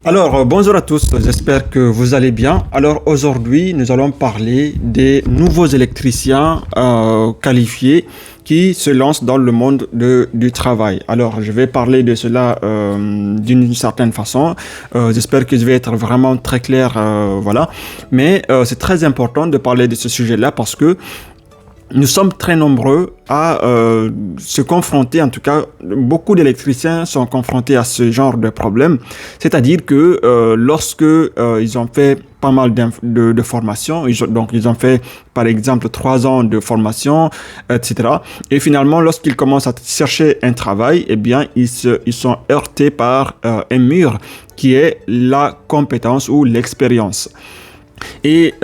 Bonjour à tous, j'espère que vous allez bien. Alors aujourd'hui, nous allons parler des nouveaux électriciens qualifiés qui se lancent dans le monde du travail. Alors je vais parler de cela d'une certaine façon. J'espère que je vais être vraiment très clair, voilà. Mais c'est très important de parler de ce sujet-là parce que nous sommes très nombreux à se confronter, en tout cas, beaucoup d'électriciens sont confrontés à ce genre de problème. C'est-à-dire que lorsque ils ont fait pas mal de formations, donc ils ont fait par exemple 3 ans de formation, etc. Et finalement, lorsqu'ils commencent à chercher un travail, eh bien, ils sont heurtés par un mur qui est la compétence ou l'expérience. Et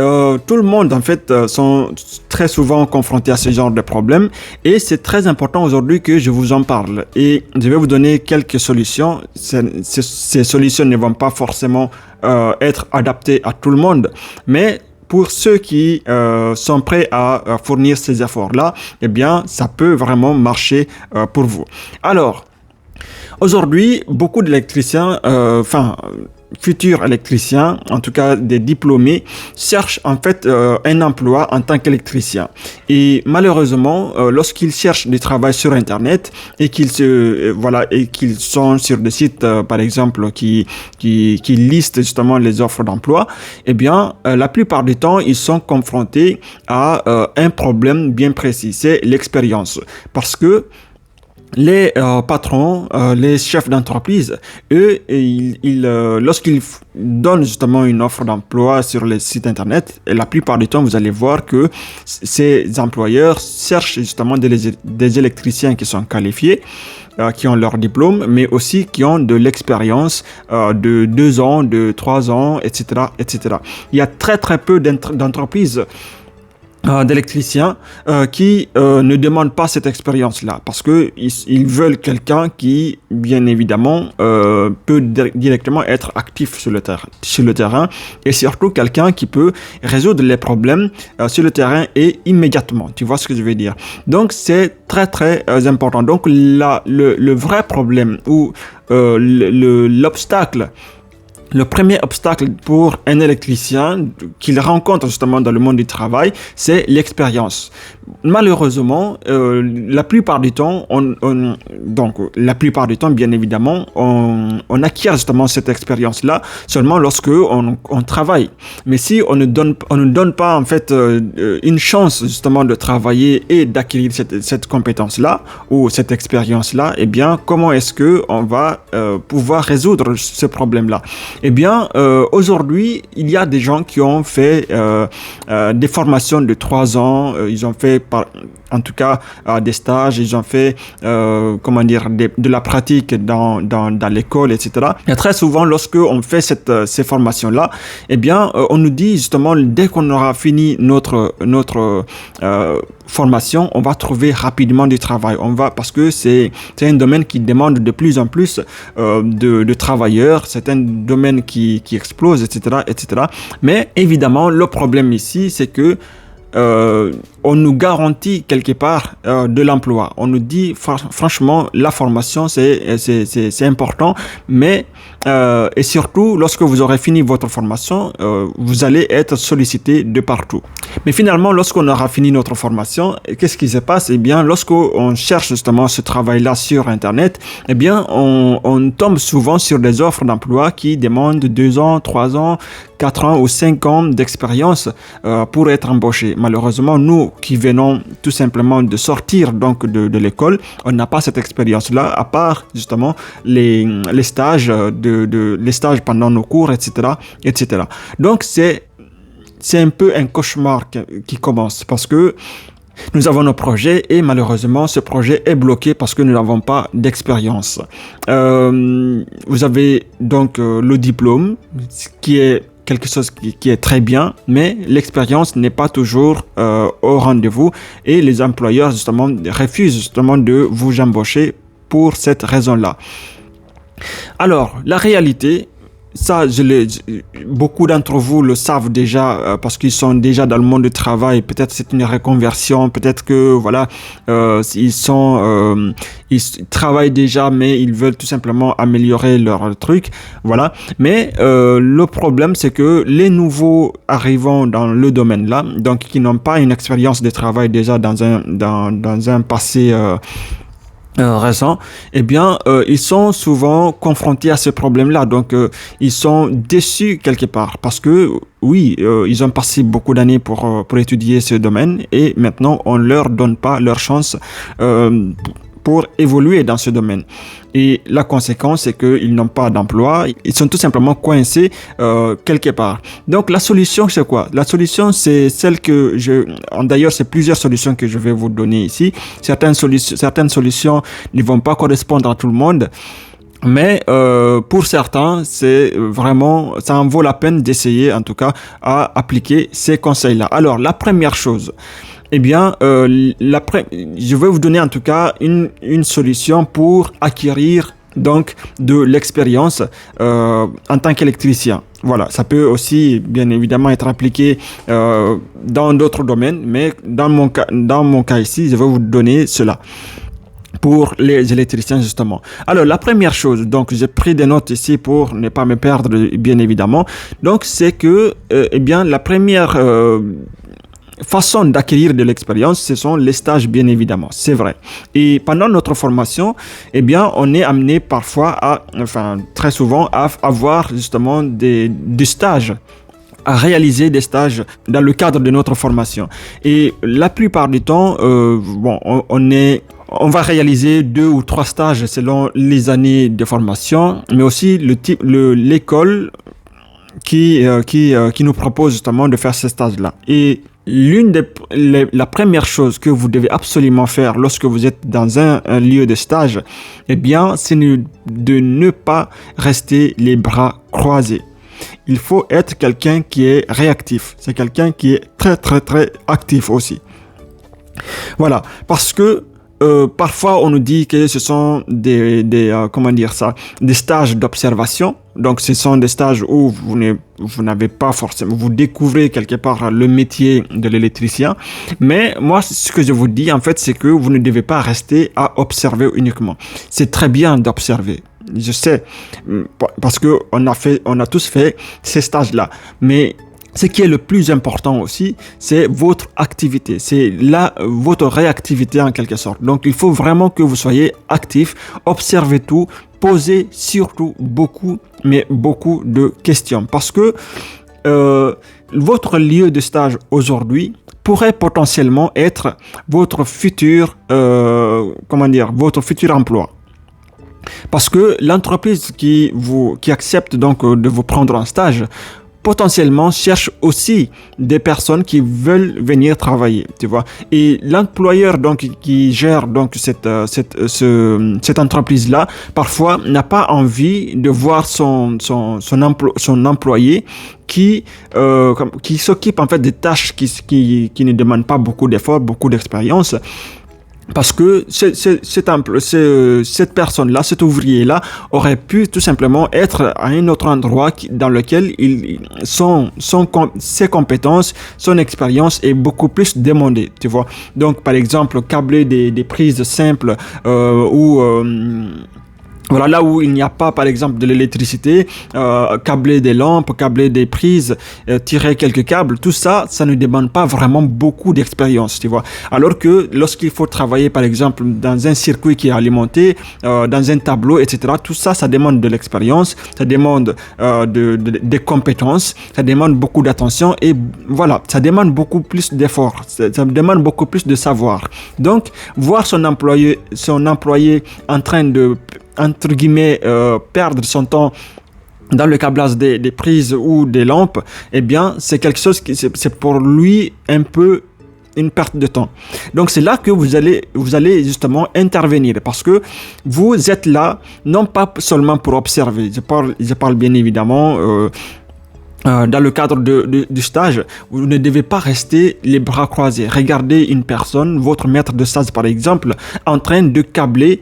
tout le monde, en fait, sont très souvent confrontés à ce genre de problème. Et c'est très important aujourd'hui que je vous en parle. Et je vais vous donner quelques solutions. Ces solutions ne vont pas forcément être adaptées à tout le monde. Mais pour ceux qui sont prêts à fournir ces efforts-là, eh bien, ça peut vraiment marcher pour vous. Alors, aujourd'hui, beaucoup d'électriciens, futurs électriciens, en tout cas des diplômés, cherchent en fait un emploi en tant qu'électricien. Et malheureusement, lorsqu'ils cherchent du travail sur Internet et qu'ils sont sur des sites, par exemple, qui listent justement les offres d'emploi, eh bien, la plupart du temps, ils sont confrontés à un problème bien précis, c'est l'expérience. Parce que les patrons, les chefs d'entreprise, eux, lorsqu'ils donnent justement une offre d'emploi sur les sites internet, et la plupart du temps, vous allez voir que ces employeurs cherchent justement des électriciens qui sont qualifiés, qui ont leur diplôme, mais aussi qui ont de l'expérience de 2 ans, de 3 ans, etc., etc. Il y a très très peu d'entreprises d'électriciens qui ne demandent pas cette expérience-là parce que ils veulent quelqu'un qui, bien évidemment, peut directement être actif sur le terrain et surtout quelqu'un qui peut résoudre les problèmes sur le terrain et immédiatement. Tu vois ce que je veux dire? Donc, c'est très, très important. Donc, le vrai problème ou l'obstacle, le premier obstacle pour un électricien qu'il rencontre justement dans le monde du travail, c'est l'expérience. Malheureusement, la plupart du temps, bien évidemment, on acquiert justement cette expérience-là seulement lorsque on travaille. Mais si on ne donne pas en fait une chance justement de travailler et d'acquérir cette compétence-là ou cette expérience-là, eh bien, comment est-ce que on va pouvoir résoudre ce problème-là? Eh bien, aujourd'hui, il y a des gens qui ont fait des formations de 3 ans. Ils ont fait, en tout cas, des stages. Ils ont fait, de la pratique dans l'école, etc. Et très souvent, lorsque on fait ces formations-là, eh bien, on nous dit justement, dès qu'on aura fini notre formation, on va trouver rapidement du travail. Parce que c'est un domaine qui demande de plus en plus de travailleurs. C'est un domaine qui explose, etc., etc. Mais évidemment, le problème ici, c'est que on nous garantit quelque part de l'emploi. On nous dit franchement, la formation c'est important, mais et surtout lorsque vous aurez fini votre formation, vous allez être sollicité de partout. Mais finalement, lorsqu'on aura fini notre formation, qu'est-ce qui se passe? Eh bien, lorsqu'on cherche justement ce travail-là sur Internet, eh bien, on tombe souvent sur des offres d'emploi qui demandent 2 ans, 3 ans, 4 ans ou 5 ans d'expérience pour être embauché. Malheureusement, nous qui venons tout simplement de sortir donc de l'école, on n'a pas cette expérience-là, à part justement les stages les stages pendant nos cours, etc., etc. Donc c'est un peu un cauchemar qui commence parce que nous avons nos projets et malheureusement ce projet est bloqué parce que nous n'avons pas d'expérience. Vous avez donc le diplôme qui est quelque chose qui est très bien, mais l'expérience n'est pas toujours au rendez-vous et les employeurs justement refusent justement de vous embaucher pour cette raison-là. Alors, la réalité, ça, beaucoup d'entre vous le savent déjà parce qu'ils sont déjà dans le monde du travail. Peut-être c'est une reconversion, peut-être que voilà, ils travaillent déjà, mais ils veulent tout simplement améliorer leur truc, voilà. Mais le problème, c'est que les nouveaux arrivants dans le domaine là, donc qui n'ont pas une expérience de travail déjà dans un passé récent, eh bien, ils sont souvent confrontés à ce problème-là. Donc, ils sont déçus quelque part parce que, oui, ils ont passé beaucoup d'années pour étudier ce domaine et maintenant, on leur donne pas leur chance pour évoluer dans ce domaine. Et la conséquence, c'est qu'ils n'ont pas d'emploi, ils sont tout simplement coincés quelque part. Donc la solution, c'est quoi? La solution, c'est celle d'ailleurs, c'est plusieurs solutions que je vais vous donner ici. Certaines solutions ne vont pas correspondre à tout le monde. Mais pour certains, c'est vraiment, ça en vaut la peine d'essayer, en tout cas, à appliquer ces conseils-là. Alors, la première chose, eh bien, je vais vous donner en tout cas une solution pour acquérir donc de l'expérience en tant qu'électricien. Voilà, ça peut aussi bien évidemment être appliqué dans d'autres domaines, mais dans mon cas ici, je vais vous donner cela pour les électriciens justement. Alors la première chose, donc j'ai pris des notes ici pour ne pas me perdre bien évidemment. Donc c'est que eh bien la première façon d'acquérir de l'expérience, ce sont les stages, bien évidemment, c'est vrai. Et pendant notre formation, eh bien, on est amené parfois très souvent à avoir justement des stages, à réaliser des stages dans le cadre de notre formation. Et la plupart du temps, on va réaliser 2 ou 3 stages selon les années de formation, mais aussi l'école qui nous propose justement de faire ces stages-là. Et la première chose que vous devez absolument faire lorsque vous êtes dans un lieu de stage, eh bien, c'est de ne pas rester les bras croisés. Il faut être quelqu'un qui est réactif. C'est quelqu'un qui est très, très, très actif aussi. Voilà. Parce que parfois, on nous dit que ce sont des stages d'observation. Donc, ce sont des stages où vous n'avez pas forcément, vous découvrez quelque part le métier de l'électricien. Mais moi, ce que je vous dis, en fait, c'est que vous ne devez pas rester à observer uniquement. C'est très bien d'observer. Je sais, parce que on a tous fait ces stages-là. Mais ce qui est le plus important aussi, c'est votre activité, c'est votre réactivité en quelque sorte. Donc, il faut vraiment que vous soyez actif, observez tout, posez surtout beaucoup de questions. Parce que votre lieu de stage aujourd'hui pourrait potentiellement être votre futur emploi. Parce que l'entreprise qui accepte donc de vous prendre en stage, potentiellement cherche aussi des personnes qui veulent venir travailler, tu vois. Et l'employeur donc qui gère donc cette entreprise là, parfois n'a pas envie de voir son employé qui s'occupe en fait des tâches qui ne demandent pas beaucoup d'efforts, beaucoup d'expérience. Parce que cette personne-là, cet ouvrier-là, aurait pu tout simplement être à un autre endroit dans lequel ses compétences, son expérience est beaucoup plus demandée, tu vois. Donc, par exemple, câbler des prises simples voilà, là où il n'y a pas, par exemple, de l'électricité, câbler des lampes, câbler des prises, tirer quelques câbles, tout ça, ça ne demande pas vraiment beaucoup d'expérience, tu vois. Alors que lorsqu'il faut travailler, par exemple, dans un circuit qui est alimenté, dans un tableau, etc., tout ça, ça demande de l'expérience, ça demande des compétences, ça demande beaucoup d'attention et voilà, ça demande beaucoup plus d'efforts, ça demande beaucoup plus de savoir. Donc, voir son employé en train de entre guillemets perdre son temps dans le câblage des prises ou des lampes, eh bien c'est quelque chose c'est pour lui un peu une perte de temps. Donc c'est là que vous allez justement intervenir parce que vous êtes là non pas seulement pour observer. Je parle bien évidemment dans le cadre du stage, vous ne devez pas rester les bras croisés. Regardez une personne, votre maître de stage par exemple, en train de câbler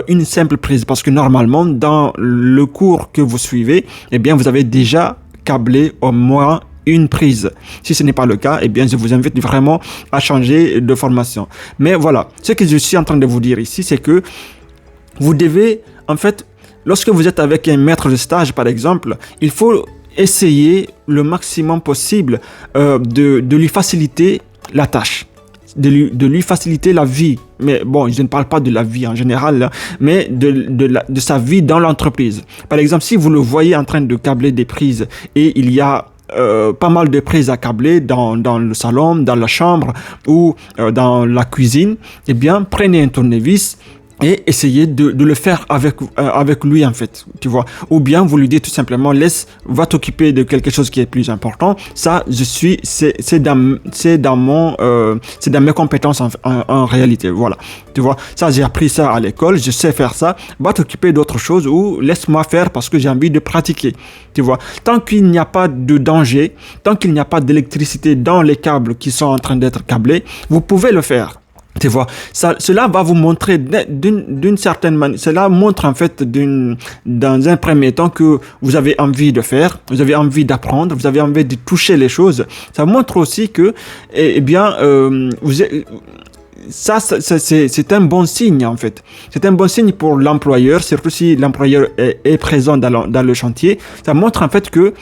une simple prise. Parce que normalement, dans le cours que vous suivez, eh bien, vous avez déjà câblé au moins une prise. Si ce n'est pas le cas, eh bien, je vous invite vraiment à changer de formation. Mais voilà, ce que je suis en train de vous dire ici, c'est que vous devez, en fait, lorsque vous êtes avec un maître de stage, par exemple, il faut essayer le maximum possible de lui faciliter la tâche, de lui faciliter la vie. Mais bon, je ne parle pas de la vie en général, là, mais de sa vie dans l'entreprise. Par exemple, si vous le voyez en train de câbler des prises et il y a pas mal de prises à câbler dans le salon, dans la chambre ou dans la cuisine, eh bien, prenez un tournevis et essayez de le faire avec lui en fait, tu vois. Ou bien vous lui dites tout simplement, va t'occuper de quelque chose qui est plus important. Ça, c'est dans mes compétences en réalité, voilà. Tu vois, ça j'ai appris ça à l'école, je sais faire ça. Va t'occuper d'autre chose ou laisse-moi faire parce que j'ai envie de pratiquer, tu vois. Tant qu'il n'y a pas de danger, tant qu'il n'y a pas d'électricité dans les câbles qui sont en train d'être câblés, vous pouvez le faire. Tu vois, cela va vous montrer d'une certaine manière, cela montre en fait dans un premier temps que vous avez envie de faire, vous avez envie d'apprendre, vous avez envie de toucher les choses. Ça montre aussi que, c'est un bon signe en fait. C'est un bon signe pour l'employeur, surtout si l'employeur est présent dans le chantier. Ça montre en fait que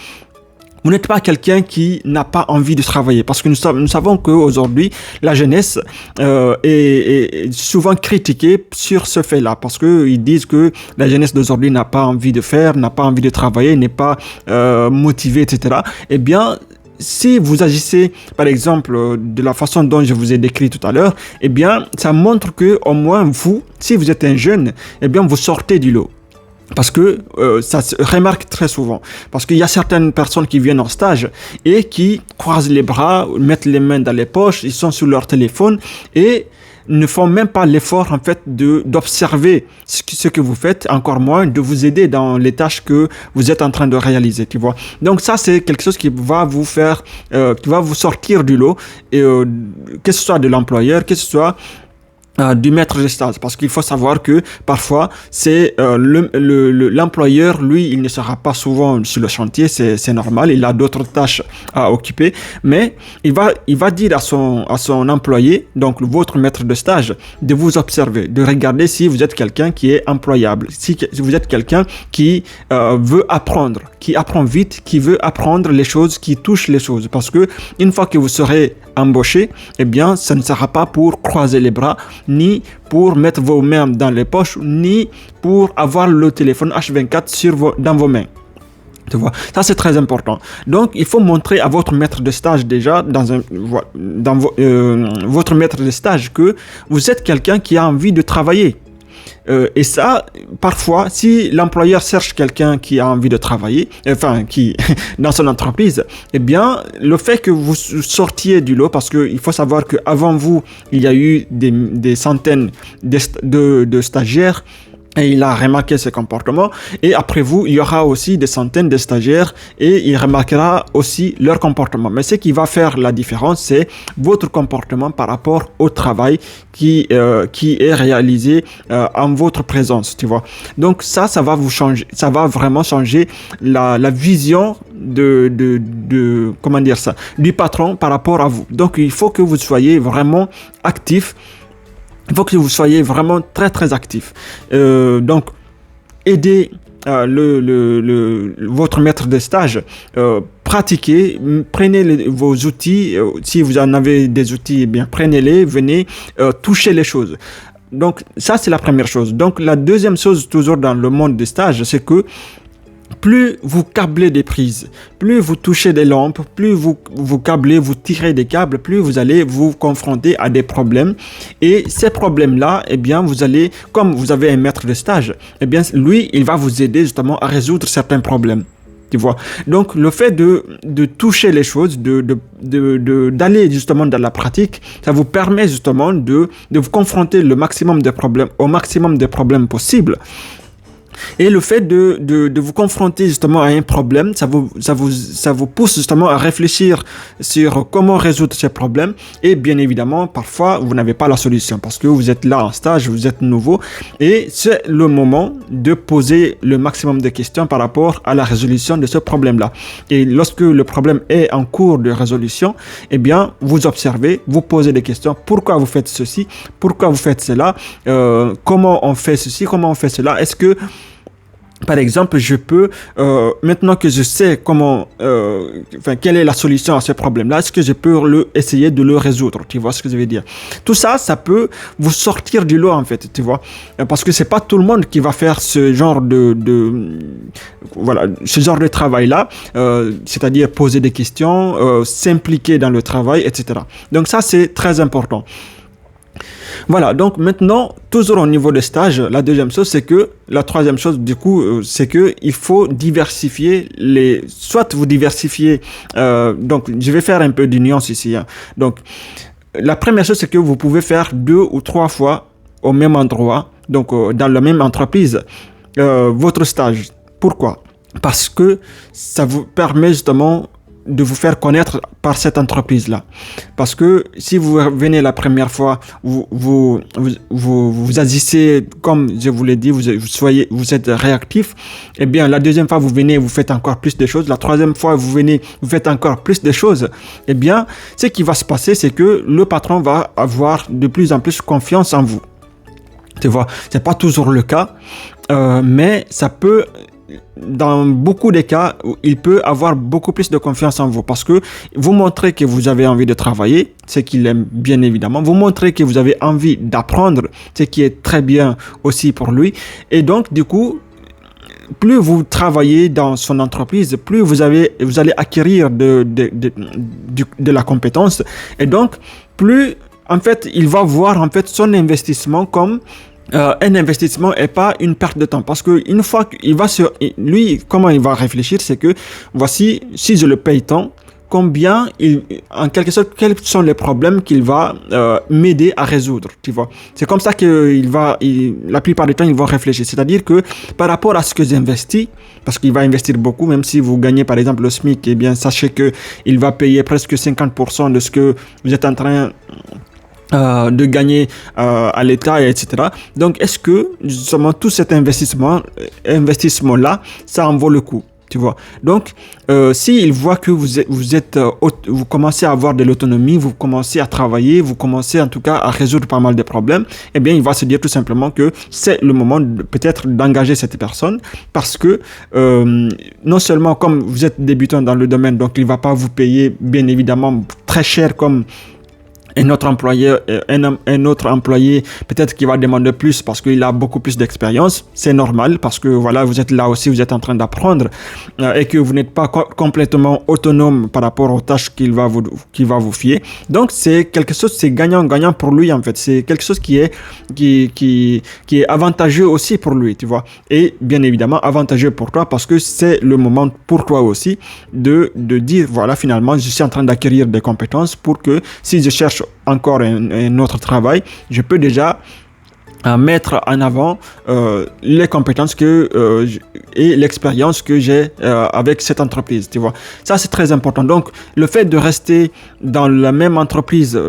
vous n'êtes pas quelqu'un qui n'a pas envie de travailler, parce que nous savons qu'aujourd'hui, la jeunesse est souvent critiquée sur ce fait-là, parce qu'ils disent que la jeunesse d'aujourd'hui n'a pas envie de faire, n'a pas envie de travailler, n'est pas motivée, etc. Eh bien, si vous agissez, par exemple, de la façon dont je vous ai décrit tout à l'heure, eh bien, ça montre que au moins vous, si vous êtes un jeune, eh bien, vous sortez du lot. Parce que ça se remarque très souvent. Parce qu'il y a certaines personnes qui viennent en stage et qui croisent les bras, mettent les mains dans les poches, ils sont sur leur téléphone et ne font même pas l'effort en fait d'observer ce que vous faites, encore moins de vous aider dans les tâches que vous êtes en train de réaliser, tu vois. Donc ça, c'est quelque chose qui va vous faire, qui va vous sortir du lot, et que ce soit de l'employeur, que ce soit du maître de stage, parce qu'il faut savoir que parfois c'est l'employeur, lui, il ne sera pas souvent sur le chantier, c'est normal, il a d'autres tâches à occuper, mais il va dire à son employé, donc votre maître de stage, de vous observer, de regarder si vous êtes quelqu'un qui est employable, si vous êtes quelqu'un qui veut apprendre, qui apprend vite, qui veut apprendre les choses, qui touche les choses, parce que une fois que vous serez embauché, eh bien, ça ne sera pas pour croiser les bras, ni pour mettre vos mains dans les poches, ni pour avoir le téléphone H24 dans vos mains. Tu vois, ça c'est très important. Donc, il faut montrer à votre maître de stage déjà, votre maître de stage, que vous êtes quelqu'un qui a envie de travailler. Et ça, parfois, si l'employeur cherche quelqu'un qui a envie de travailler, qui dans son entreprise, eh bien, le fait que vous sortiez du lot, parce qu'il faut savoir qu'avant vous, il y a eu des centaines de stagiaires, et il a remarqué ce comportement, et après vous, il y aura aussi des centaines de stagiaires et il remarquera aussi leur comportement. Mais ce qui va faire la différence, c'est votre comportement par rapport au travail qui est réalisé en votre présence, tu vois. Donc ça va vous changer, ça va vraiment changer la vision comment dire ça, du patron par rapport à vous. Donc il faut que vous soyez vraiment actif. Il faut que vous soyez vraiment très très actif. Donc, aidez votre maître de stage, pratiquez, prenez vos outils. Si vous en avez des outils, eh bien prenez-les, venez toucher les choses. Donc, ça c'est la première chose. Donc, la deuxième chose, toujours dans le monde des stages, c'est que plus vous câblez des prises, plus vous touchez des lampes, plus vous câblez, vous tirez des câbles, plus vous allez vous confronter à des problèmes. Et ces problèmes-là, eh bien, vous allez, comme vous avez un maître de stage, eh bien, lui, il va vous aider justement à résoudre certains problèmes. Tu vois. Donc, le fait de toucher les choses, d'aller justement dans la pratique, ça vous permet justement de vous confronter au maximum de problèmes possibles. Et le fait de vous confronter justement à un problème, ça vous pousse justement à réfléchir sur comment résoudre ces problèmes. Et bien évidemment, parfois, vous n'avez pas la solution parce que vous êtes là en stage, vous êtes nouveau. Et c'est le moment de poser le maximum de questions par rapport à la résolution de ce problème-là. Et lorsque le problème est en cours de résolution, eh bien, vous observez, vous posez des questions. Pourquoi vous faites ceci? Pourquoi vous faites cela? Comment on fait ceci? Comment on fait cela? Est-ce que, par exemple, je peux, maintenant que je sais quelle est la solution à ce problème-là, est-ce que je peux essayer de le résoudre? Tu vois ce que je veux dire? Tout ça, ça peut vous sortir du lot, en fait, tu vois. Parce que c'est pas tout le monde qui va faire ce genre ce genre de travail-là, c'est-à-dire poser des questions, s'impliquer dans le travail, etc. Donc ça, c'est très important. Voilà, donc maintenant, toujours au niveau des stages, la troisième chose, du coup, c'est que il faut diversifier soit vous diversifiez, donc je vais faire un peu de nuance ici, hein. Donc, la première chose, c'est que vous pouvez faire 2 ou 3 fois au même endroit, donc dans la même entreprise, votre stage. Pourquoi? Parce que ça vous permet justement de vous faire connaître par cette entreprise-là. Parce que si vous venez la première fois, vous agissez, comme je vous l'ai dit, vous êtes réactif, eh bien, la deuxième fois, vous venez, vous faites encore plus de choses. La troisième fois, vous venez, vous faites encore plus de choses. Eh bien, ce qui va se passer, c'est que le patron va avoir de plus en plus confiance en vous. Tu vois, c'est pas toujours le cas, mais ça peut, dans beaucoup de cas, il peut avoir beaucoup plus de confiance en vous parce que vous montrez que vous avez envie de travailler, ce qu'il aime bien évidemment. Vous montrez que vous avez envie d'apprendre, ce qui est très bien aussi pour lui. Et donc, du coup, plus vous travaillez dans son entreprise, plus vous allez acquérir de la compétence. Et donc, plus, en fait, il va voir en fait son investissement comme un investissement et pas une perte de temps. Parce que une fois qu'il va comment il va réfléchir, c'est que voici, si je le paye tant, en quelque sorte, quels sont les problèmes qu'il va m'aider à résoudre, tu vois. C'est comme ça que la plupart du temps, ils vont réfléchir. C'est-à-dire que par rapport à ce que j'investis, parce qu'il va investir beaucoup, même si vous gagnez par exemple le SMIC, eh bien, sachez que il va payer presque 50% de ce que vous êtes en train de gagner à l'État, etc. Donc, est-ce que justement tout cet investissement-là, ça en vaut le coup, tu vois? Donc, s'il voit que vous commencez à avoir de l'autonomie, vous commencez à travailler, vous commencez en tout cas à résoudre pas mal de problèmes, eh bien, il va se dire tout simplement que c'est le moment peut-être d'engager cette personne parce que non seulement comme vous êtes débutant dans le domaine, donc il va pas vous payer bien évidemment très cher comme un autre employé peut-être qui va demander plus parce qu'il a beaucoup plus d'expérience. C'est normal parce que voilà, vous êtes là aussi, vous êtes en train d'apprendre et que vous n'êtes pas complètement autonome par rapport aux tâches qu'il va vous fier. Donc c'est quelque chose, c'est gagnant-gagnant pour lui en fait. C'est quelque chose qui est avantageux aussi pour lui, tu vois. Et bien évidemment avantageux pour toi parce que c'est le moment pour toi aussi de dire voilà, finalement je suis en train d'acquérir des compétences pour que si je cherche encore un autre travail, je peux déjà mettre en avant les compétences et l'expérience que j'ai avec cette entreprise, tu vois. Ça, c'est très important. Donc, le fait de rester dans la même entreprise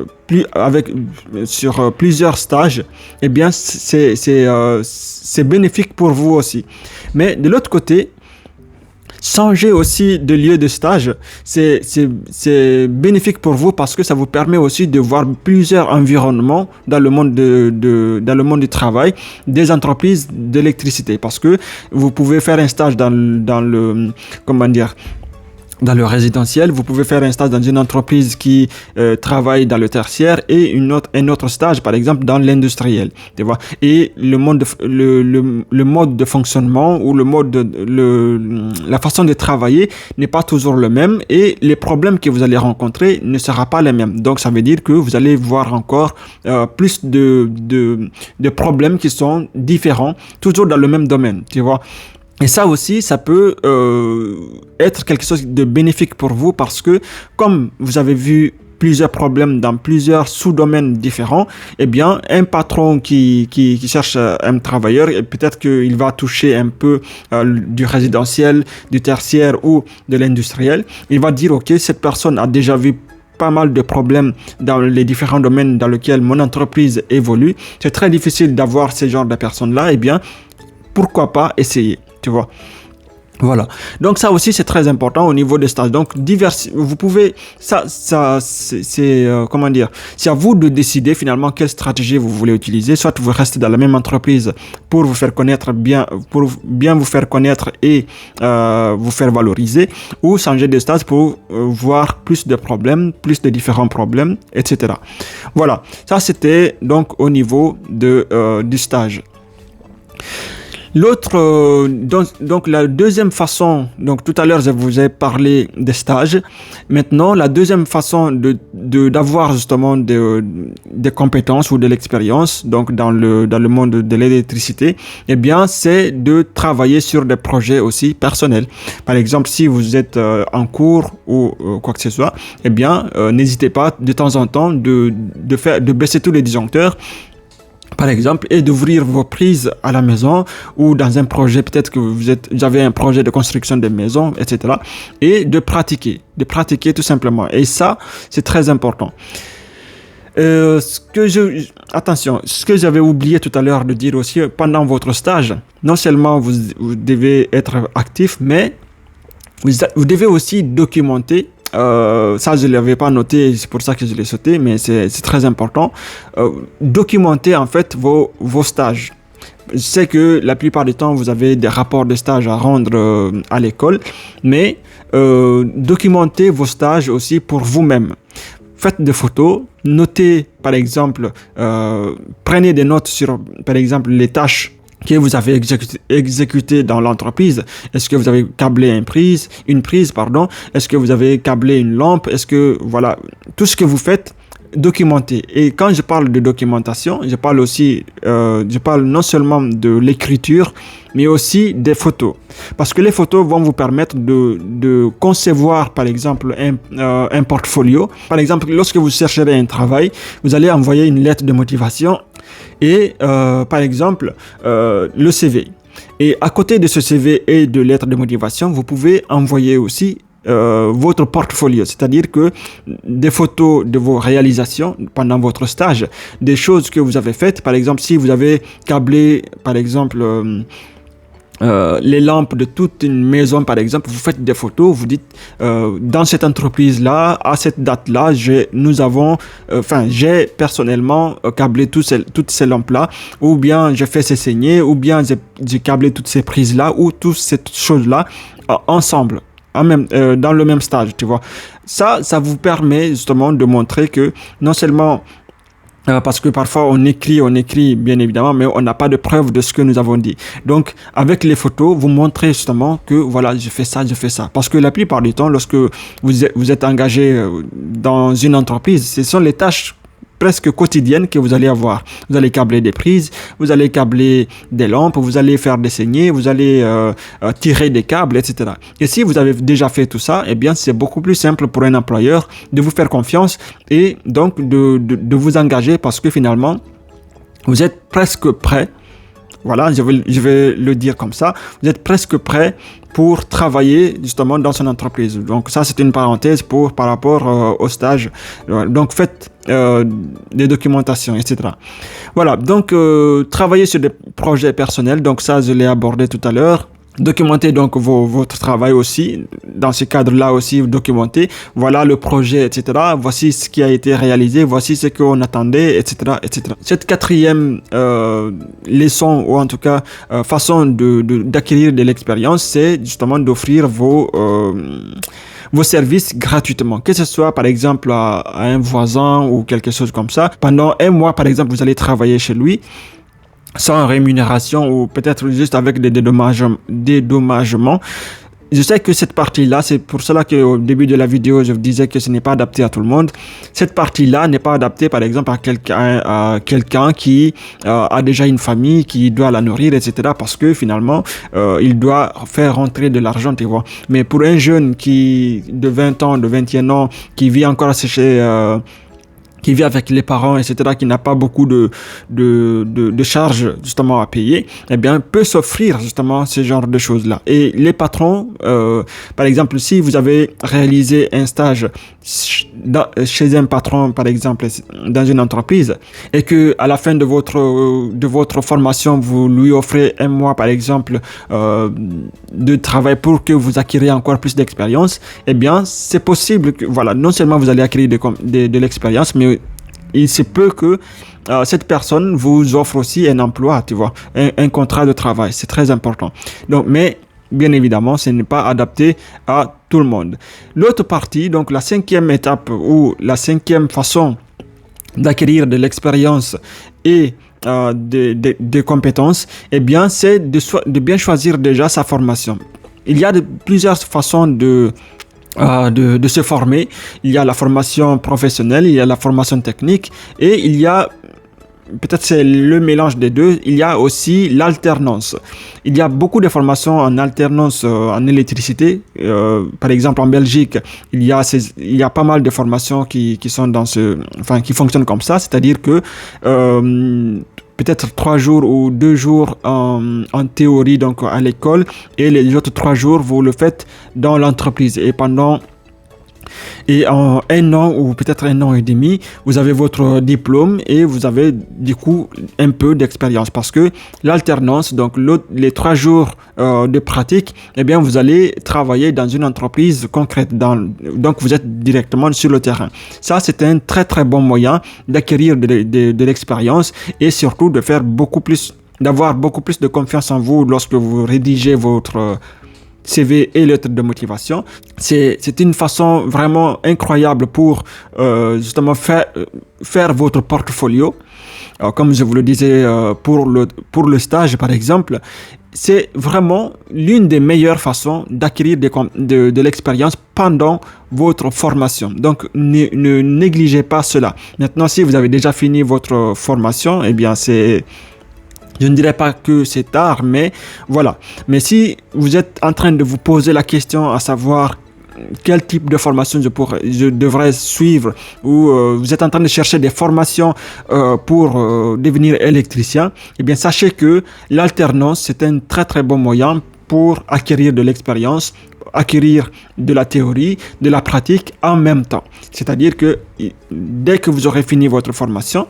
sur plusieurs stages, eh bien, c'est bénéfique pour vous aussi. Mais de l'autre côté, changer aussi de lieu de stage, c'est bénéfique pour vous parce que ça vous permet aussi de voir plusieurs environnements dans le monde dans le monde du travail, des entreprises d'électricité, parce que vous pouvez faire un stage dans le dans le résidentiel, vous pouvez faire un stage dans une entreprise qui travaille dans le tertiaire et un autre stage, par exemple, dans l'industriel. Tu vois. Et le mode de fonctionnement ou la façon de travailler n'est pas toujours le même et les problèmes que vous allez rencontrer ne seront pas les mêmes. Donc, ça veut dire que vous allez voir encore plus de problèmes qui sont différents, toujours dans le même domaine. Tu vois. Et ça aussi, ça peut être quelque chose de bénéfique pour vous parce que, comme vous avez vu plusieurs problèmes dans plusieurs sous-domaines différents, eh bien, un patron qui cherche un travailleur, et peut-être qu'il va toucher un peu du résidentiel, du tertiaire ou de l'industriel. Il va dire, OK, cette personne a déjà vu pas mal de problèmes dans les différents domaines dans lesquels mon entreprise évolue. C'est très difficile d'avoir ce genre de personnes-là. Eh bien, pourquoi pas essayer, tu vois. Voilà. Donc ça aussi c'est très important au niveau des stages. Donc vous pouvez comment dire, c'est à vous de décider finalement quelle stratégie vous voulez utiliser. Soit vous restez dans la même entreprise pour vous faire connaître pour bien vous faire connaître et vous faire valoriser, ou changer de stage pour voir plus de problèmes, plus de différents problèmes, etc. Voilà. Ça c'était donc au niveau du stage. L'autre, donc la deuxième façon, donc tout à l'heure je vous ai parlé des stages. Maintenant, la deuxième façon d'avoir justement des compétences ou de l'expérience, donc dans le monde de l'électricité, eh bien, c'est de travailler sur des projets aussi personnels. Par exemple, si vous êtes en cours ou quoi que ce soit, eh bien, n'hésitez pas de temps en temps de baisser tous les disjoncteurs, par exemple, et d'ouvrir vos prises à la maison ou dans un projet, peut-être que vous avez un projet de construction de maison, etc. Et de pratiquer tout simplement. Et ça, c'est très important. Attention, ce que j'avais oublié tout à l'heure de dire aussi, pendant votre stage, non seulement vous devez être actif, mais vous devez aussi documenter. Ça je ne l'avais pas noté, c'est pour ça que je l'ai sauté, mais c'est très important. Documenter en fait vos stages. Je sais que la plupart du temps vous avez des rapports de stage à rendre à l'école, mais documentez vos stages aussi pour vous-même. Faites des photos, notez par exemple, prenez des notes sur par exemple les tâches que vous avez exécuté dans l'entreprise. Est-ce que vous avez câblé une prise, est-ce que vous avez câblé une lampe, est-ce que, voilà, tout ce que vous faites, documentez. Et quand je parle de documentation, je parle non seulement de l'écriture, mais aussi des photos. Parce que les photos vont vous permettre de concevoir, par exemple, un portfolio. Par exemple, lorsque vous chercherez un travail, vous allez envoyer une lettre de motivation et, par exemple, le CV. Et à côté de ce CV et de lettre de motivation, vous pouvez envoyer aussi votre portfolio, c'est-à-dire que des photos de vos réalisations pendant votre stage, des choses que vous avez faites. Par exemple, si vous avez câblé, par exemple, les lampes de toute une maison, par exemple, vous faites des photos, vous dites dans cette entreprise-là, à cette date-là, j'ai personnellement câblé toutes ces lampes-là, ou bien j'ai fait ces saignées, ou bien j'ai câblé toutes ces prises-là, ou toutes ces choses-là ensemble. Dans le même stage, tu vois. Ça vous permet justement de montrer que non seulement parce que parfois on écrit bien évidemment, mais on n'a pas de preuve de ce que nous avons dit. Donc avec les photos, vous montrez justement que voilà, je fais ça. Parce que la plupart du temps, lorsque vous êtes engagé dans une entreprise, ce sont les tâches presque quotidienne que vous allez avoir. Vous allez câbler des prises, vous allez câbler des lampes, vous allez faire des saignées, vous allez tirer des câbles, etc. Et si vous avez déjà fait tout ça, eh bien c'est beaucoup plus simple pour un employeur de vous faire confiance et donc de vous engager, parce que finalement vous êtes presque prêt. Voilà, je vais le dire comme ça. Vous êtes presque prêt pour travailler justement dans son entreprise. Donc ça, c'est une parenthèse par rapport au stage. Donc faites des documentations, etc. Voilà, donc travailler sur des projets personnels. Donc ça, je l'ai abordé tout à l'heure. Documentez donc votre travail aussi. Dans ce cadre-là aussi, documentez. Voilà le projet, etc. Voici ce qui a été réalisé. Voici ce qu'on attendait, etc., etc. Cette quatrième leçon, ou en tout cas façon d'acquérir de l'expérience, c'est justement d'offrir vos services gratuitement. Que ce soit par exemple à un voisin ou quelque chose comme ça. Pendant un mois, par exemple, vous allez travailler chez lui sans rémunération, ou peut-être juste avec des dédommagements. Je sais que cette partie-là, c'est pour cela qu'au début de la vidéo, je vous disais que ce n'est pas adapté à tout le monde. Cette partie-là n'est pas adaptée, par exemple, à quelqu'un qui a déjà une famille, qui doit la nourrir, etc. Parce que finalement, il doit faire rentrer de l'argent, tu vois. Mais pour un jeune de 20 ans, de 21 ans, qui vit encore à sécher... qui vit avec les parents, etc., qui n'a pas beaucoup de charges justement à payer, eh bien, peut s'offrir justement ce genre de choses-là. Et les patrons, par exemple, si vous avez réalisé un stage chez un patron, par exemple, dans une entreprise, et que à la fin de votre formation, vous lui offrez un mois, par exemple, de travail pour que vous acquiriez encore plus d'expérience, eh bien, c'est possible que, voilà, non seulement vous allez acquérir de l'expérience, mais il se peut que cette personne vous offre aussi un emploi, tu vois, un contrat de travail. C'est très important. Donc, mais bien évidemment, ce n'est pas adapté à tout le monde. L'autre partie, donc la cinquième étape ou la cinquième façon d'acquérir de l'expérience et des compétences, eh bien, c'est de bien choisir déjà sa formation. Il y a plusieurs façons de se former. Il y a la formation professionnelle, il y a la formation technique et il y a, peut-être c'est le mélange des deux, il y a aussi l'alternance. Il y a beaucoup de formations en alternance en électricité. Par exemple, en Belgique, il y a pas mal de formations qui sont qui fonctionnent comme ça, c'est-à-dire que peut-être 3 jours ou 2 jours en théorie, donc à l'école, et les autres 3 jours, vous le faites dans l'entreprise. Et en 1 an ou peut-être 1 an et demi, vous avez votre diplôme et vous avez du coup un peu d'expérience. Parce que l'alternance, donc les 3 jours de pratique, eh bien vous allez travailler dans une entreprise concrète. Donc vous êtes directement sur le terrain. Ça, c'est un très très bon moyen d'acquérir de l'expérience et surtout d'avoir beaucoup plus de confiance en vous lorsque vous rédigez votre CV et lettre de motivation. C'est une façon vraiment incroyable pour justement faire votre portfolio. Comme je vous le disais pour le stage par exemple, c'est vraiment l'une des meilleures façons d'acquérir de l'expérience pendant votre formation. Donc ne négligez pas cela. Maintenant, si vous avez déjà fini votre formation, eh bien je ne dirais pas que c'est tard, mais voilà. Mais si vous êtes en train de vous poser la question à savoir quel type de formation je devrais suivre, ou vous êtes en train de chercher des formations pour devenir électricien, eh bien sachez que l'alternance, c'est un très très bon moyen pour acquérir de l'expérience, acquérir de la théorie, de la pratique en même temps. C'est-à-dire que dès que vous aurez fini votre formation,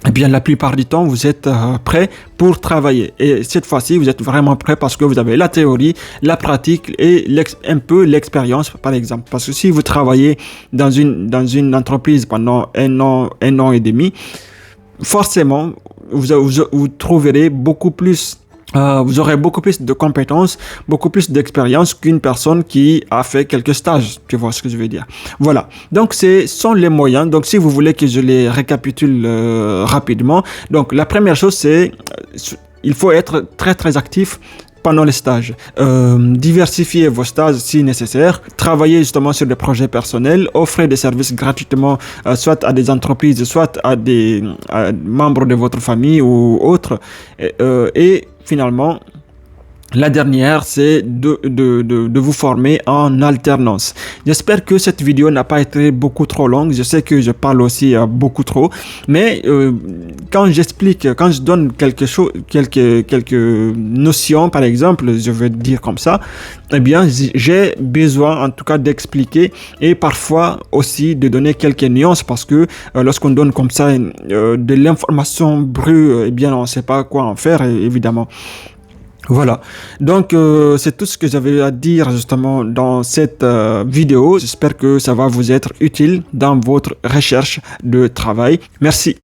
eh bien, la plupart du temps, vous êtes prêt pour travailler. Et cette fois-ci, vous êtes vraiment prêt parce que vous avez la théorie, la pratique et un peu l'expérience, par exemple. Parce que si vous travaillez dans une entreprise pendant 1 an et demi, forcément, vous trouverez beaucoup plus. Vous aurez beaucoup plus de compétences, beaucoup plus d'expérience qu'une personne qui a fait quelques stages. Tu vois ce que je veux dire? Voilà. Donc, ce sont les moyens. Donc, si vous voulez que je les récapitule rapidement. Donc, la première chose, c'est il faut être très, très actif pendant les stages. Diversifiez vos stages si nécessaire. Travaillez justement sur des projets personnels. Offrez des services gratuitement, soit à des entreprises, soit à des membres de votre famille ou autres. Et finalement, la dernière, c'est de vous former en alternance. J'espère que cette vidéo n'a pas été beaucoup trop longue. Je sais que je parle aussi beaucoup trop. Mais quand je donne quelques notions, par exemple, je vais dire comme ça, eh bien, j'ai besoin en tout cas d'expliquer et parfois aussi de donner quelques nuances parce que lorsqu'on donne comme ça de l'information brute, eh bien, on ne sait pas quoi en faire, évidemment. Voilà, donc c'est tout ce que j'avais à dire justement dans cette vidéo. J'espère que ça va vous être utile dans votre recherche de travail. Merci.